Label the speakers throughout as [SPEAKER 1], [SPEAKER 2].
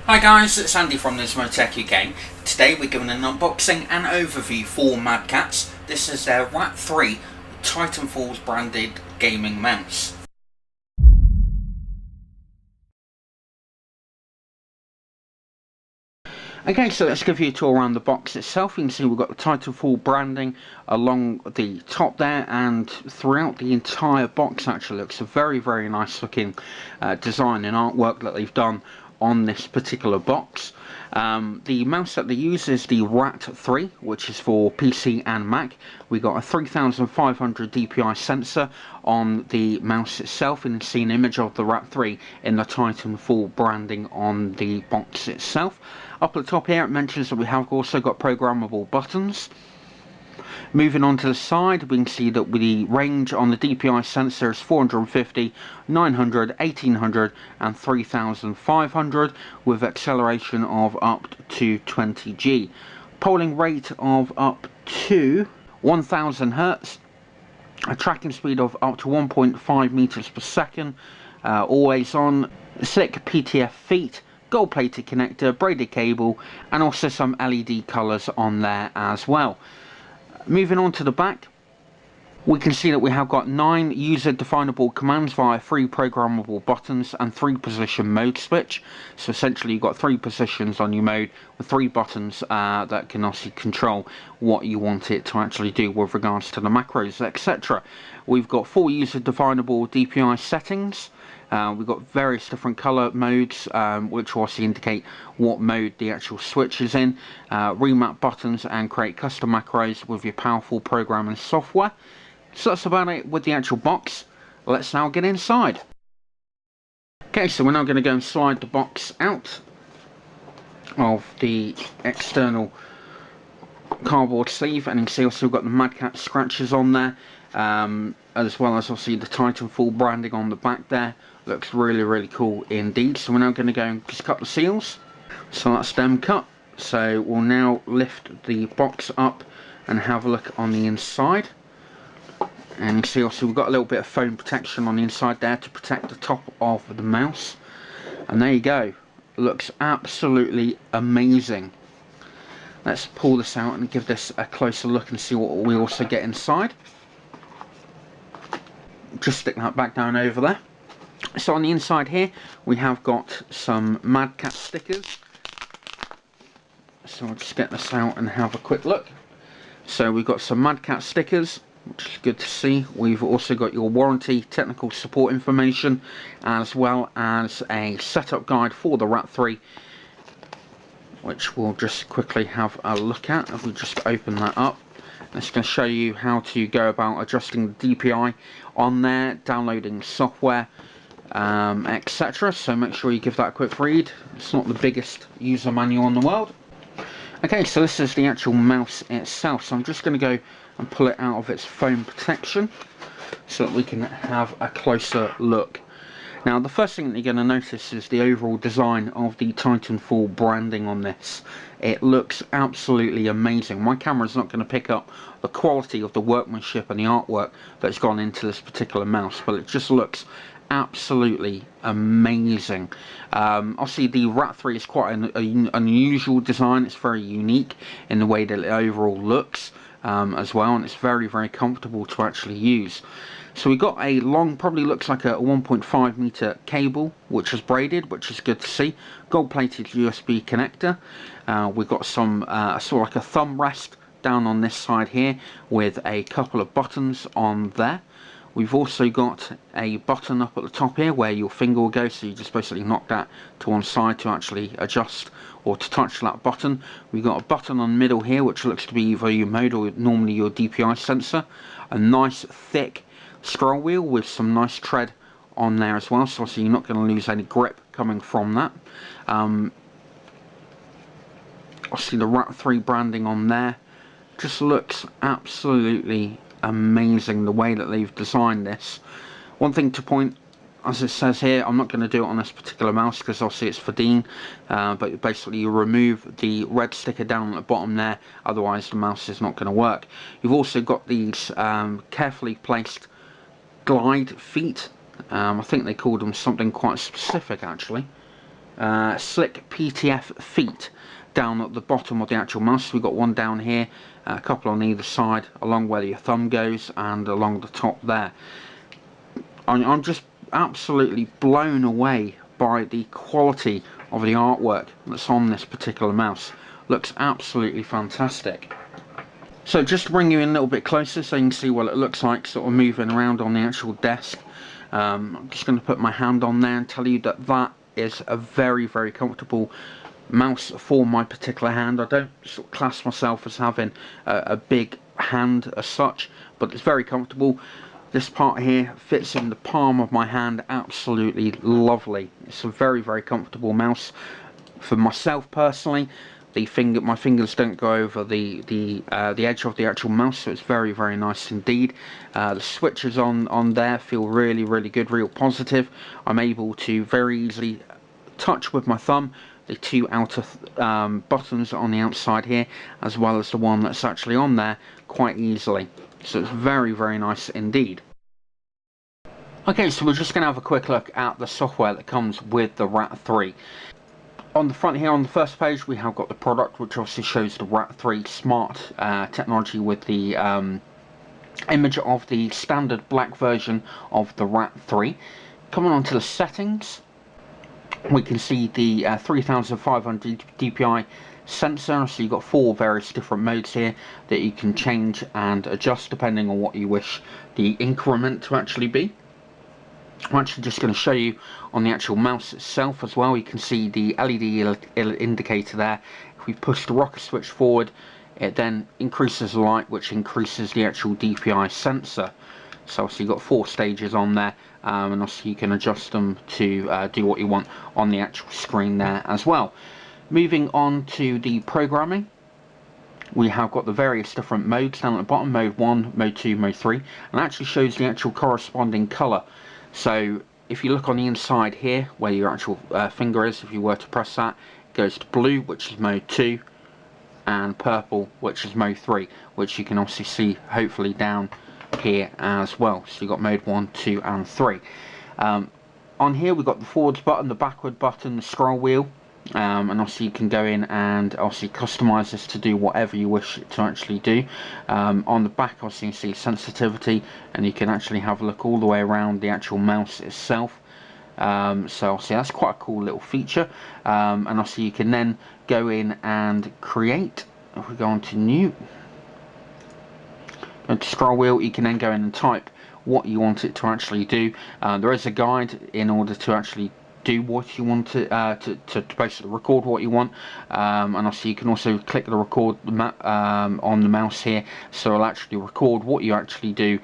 [SPEAKER 1] Hi guys, it's Andy from Tech UK. Today we're giving an unboxing and overview for Mad Catz. This is their R.A.T. Titanfall branded gaming mouse. Okay, so let's give you a tour around the box itself. You can see we've got the Titanfall branding along the top there, and throughout the entire box actually looks a very nice looking design and artwork that they've done on this particular box. The mouse that they use is the R.A.T. which is for PC and Mac. We got a 3500 DPI sensor on the mouse itself, and you can see an image of the R.A.T. in the Titanfall branding on the box itself. Up at the top here it mentions that we have also got programmable buttons. Moving on to the side, we can see that the range on the DPI sensor is 450, 900, 1800 and 3500 with acceleration of up to 20G. Polling rate of up to 1000 Hz. A tracking speed of up to 1.5 meters per second. Always on. Slick PTF feet. Gold plated connector, braided cable, and also some LED colours on there as well. Moving on to the back, we can see that we have got 9 user definable commands via 3 programmable buttons and 3 position mode switch. So essentially you've got 3 positions on your mode with 3 buttons that can obviously control what you want it to actually do with regards to the macros, etc. We've got 4 user definable DPI settings. We've got various different colour modes which will also indicate what mode the actual switch is in. Remap buttons and create custom macros with your powerful programming software. So that's about it with the actual box. Let's now get inside. Okay, so we're now going to go and slide the box out of the external cardboard sleeve, and you can see also we've got the Mad Catz scratches on there, as well as obviously the Titanfall branding on the back there. Looks really cool indeed. So we're now going to go and just cut the seals. So that's them cut. So we'll now lift the box up and have a look on the inside. And you see also we've got a little bit of foam protection on the inside there to protect the top of the mouse. And there you go. Looks absolutely amazing. Let's pull this out and give this a closer look and see what we also get inside. Just stick that back down over there. So on the inside here we have got some Mad Catz stickers. So I'll just get this out and have a quick look. So we've got some Mad Catz stickers, which is good to see. We've also got your warranty, technical support information, as well as a setup guide for the R.A.T, which we'll just quickly have a look at. If we just open that up, it's going to show you how to go about adjusting the DPI on there, downloading software, etc. So make sure you give that a quick read. It's not the biggest user manual in the world. Okay, so this is the actual mouse itself. So I'm just going to go and pull it out of its foam protection so that we can have a closer look. Now the first thing that you're going to notice is the overall design of the Titanfall branding on this. It looks absolutely amazing. My camera's not going to pick up the quality of the workmanship and the artwork that's gone into this particular mouse, but it just looks absolutely amazing. Obviously the R.A.T is quite an unusual design. It's very unique in the way that it overall looks as well, and it's very comfortable to actually use. So we got a long, probably looks like a 1.5 meter cable, which is braided, which is good to see. Gold plated USB connector. We've got some sort of like a thumb rest down on this side here with a couple of buttons on there. We've also got a button up at the top here where your finger will go, so you just basically knock that to one side to actually adjust or to touch that button. We've got a button on the middle here which looks to be either your mode or normally your DPI sensor. A nice thick scroll wheel with some nice tread on there as well, so obviously you're not going to lose any grip coming from that. Obviously the R.A.T branding on there just looks absolutely amazing, the way that they've designed this. One thing to point, as it says here, I'm not going to do it on this particular mouse because obviously it's for Dean, but basically you remove the red sticker down at the bottom there, otherwise the mouse is not going to work. You've also got these carefully placed glide feet. I think they called them something quite specific actually. slick PTF feet down at the bottom of the actual mouse. We've got one down here, a couple on either side, along where your thumb goes, and along the top there. I'm just absolutely blown away by the quality of the artwork that's on this particular mouse. Looks absolutely fantastic. So just to bring you in a little bit closer so you can see what it looks like sort of moving around on the actual desk. I'm just going to put my hand on there and tell you that that is a very, very comfortable mouse for my particular hand. I don't sort of class myself as having a big hand as such, but it's very comfortable. This part here fits in the palm of my hand absolutely lovely. It's a very, very comfortable mouse. For myself personally, my fingers don't go over the edge of the actual mouse, so it's very, very nice indeed. The switches on there feel really, really good, real positive. I'm able to very easily touch with my thumb the two outer buttons on the outside here, as well as the one that's actually on there quite easily. So it's very, very nice indeed. Okay, so we're just going to have a quick look at the software that comes with the R.A.T. On the front here, on the first page, we have got the product, which obviously shows the R.A.T. smart technology with the image of the standard black version of the R.A.T. Coming on to the settings, we can see the 3500 DPI sensor. So you've got 4 various different modes here that you can change and adjust depending on what you wish the increment to actually be. I'm actually just going to show you on the actual mouse itself as well. You can see the LED indicator there. If we push the rocker switch forward, it then increases the light, which increases the actual DPI sensor. So obviously you've got 4 stages on there, and obviously you can adjust them to do what you want on the actual screen there as well. Moving on to the programming, we have got the various different modes down at the bottom, mode 1, mode 2, mode 3, and it actually shows the actual corresponding colour. So if you look on the inside here, where your actual finger is, if you were to press that, it goes to blue, which is mode 2, and purple, which is mode 3, which you can obviously see hopefully down here as well. So you've got mode 1, 2 and 3. On here we've got the forwards button, the backward button, the scroll wheel, and obviously you can go in and obviously customize this to do whatever you wish it to actually do. On the back obviously you see sensitivity, and you can actually have a look all the way around the actual mouse itself. So obviously that's quite a cool little feature, and obviously you can then go in and create. If we go on to new, go to scroll wheel, you can then go in and type what you want it to actually do. There is a guide in order to actually do what you want to basically record what you want, and obviously you can also click the record on the mouse here, so it'll actually record what you actually do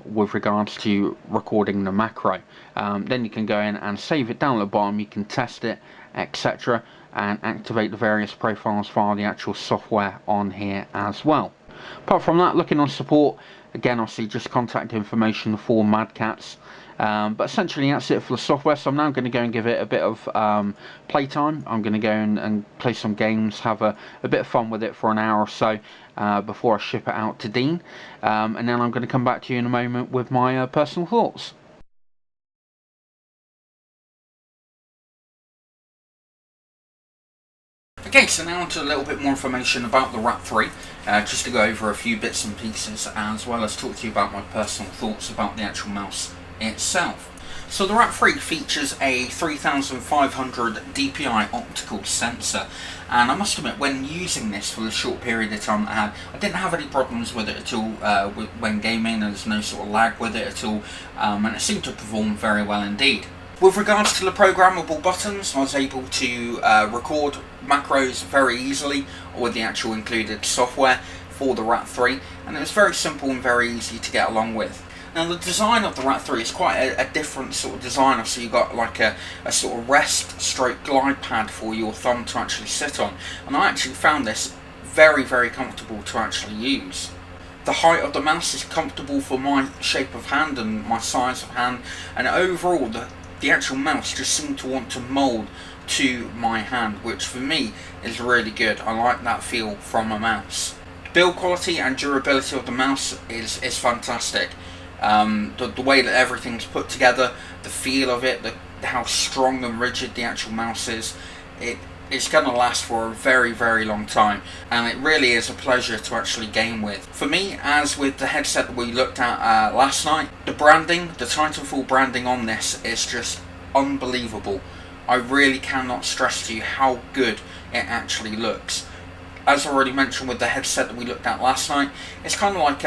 [SPEAKER 1] with regards to recording the macro. Then you can go in and save it down at the bottom, you can test it, etc., and activate the various profiles via the actual software on here as well. Apart from that, looking on support, again obviously just contact information for Mad Catz. But essentially that's it for the software. So I'm now going to go and give it a bit of playtime. I'm going to go and play some games, have a bit of fun with it for an hour or so before I ship it out to Dean, and then I'm going to come back to you in a moment with my personal thoughts. Okay, so now on to a little bit more information about the R.A.T. Just to go over a few bits and pieces, as well as talk to you about my personal thoughts about the actual mouse itself. So the R.A.T. features a 3500 DPI optical sensor, and I must admit, when using this for the short period of time I had, I didn't have any problems with it at all when gaming. There's no sort of lag with it at all, and it seemed to perform very well indeed. With regards to the programmable buttons, I was able to record macros very easily with the actual included software for the R.A.T, and it was very simple and very easy to get along with. Now the design of the R.A.T is quite a different sort of design. So you've got like a sort of rest stroke glide pad for your thumb to actually sit on, and I actually found this very, very comfortable to actually use. The height of the mouse is comfortable for my shape of hand and my size of hand, and overall the actual mouse just seemed to want to mould to my hand, which for me is really good. I like that feel from a mouse. Build quality and durability of the mouse is fantastic. The way that everything's put together, the feel of it, how strong and rigid the actual mouse is. It's going to last for a very, very long time, and it really is a pleasure to actually game with. For me, as with the headset that we looked at last night, the branding, the Titanfall branding on this is just unbelievable. I really cannot stress to you how good it actually looks. As I already mentioned with the headset that we looked at last night, it's kind of like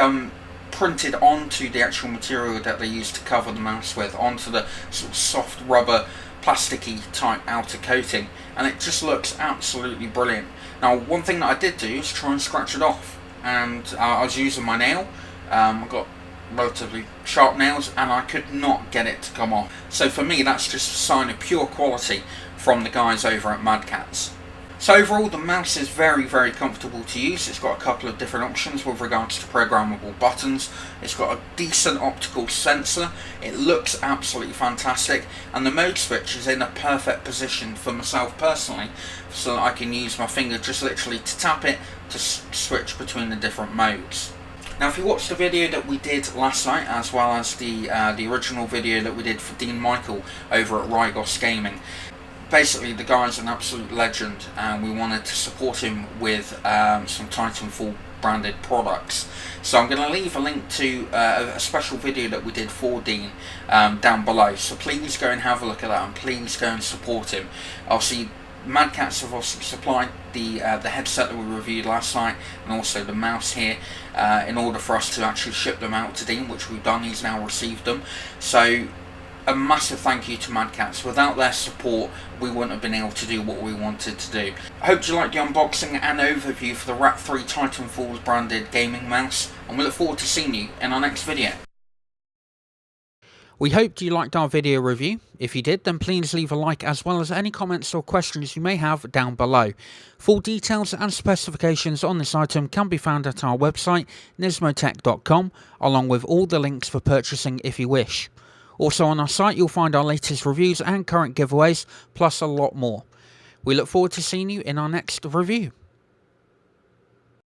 [SPEAKER 1] printed onto the actual material that they used to cover the mouse with, onto the sort of soft rubber plasticky type outer coating, and it just looks absolutely brilliant. Now, one thing that I did do is try and scratch it off, and I was using my nail. I got relatively sharp nails and I could not get it to come off. So for me, that's just a sign of pure quality from the guys over at Mad Catz. So overall, the mouse is very, very comfortable to use. It's got a couple of different options with regards to programmable buttons. It's got a decent optical sensor. It looks absolutely fantastic, and the mode switch is in a perfect position for myself personally, so that I can use my finger just literally to tap it to switch between the different modes. Now, if you watched the video that we did last night, as well as the original video that we did for Dean Michael over at Rygos Gaming, basically the guy's an absolute legend, and we wanted to support him with some Titanfall branded products. So I'm going to leave a link to a special video that we did for Dean down below, so please go and have a look at that, and please go and support him. Obviously, Mad Catz have also supplied the headset that we reviewed last night, and also the mouse here, in order for us to actually ship them out to Dean, which we've done. He's now received them. So a massive thank you to Mad Catz. Without their support, we wouldn't have been able to do what we wanted to do. I hope you liked the unboxing and overview for the R.A.T 3 Titanfall branded gaming mouse, and we look forward to seeing you in our next video. We hoped you liked our video review. If you did, then please leave a like, as well as any comments or questions you may have down below. Full details and specifications on this item can be found at our website, nismotech.com, along with all the links for purchasing if you wish. Also on our site, you'll find our latest reviews and current giveaways, plus a lot more. We look forward to seeing you in our next review.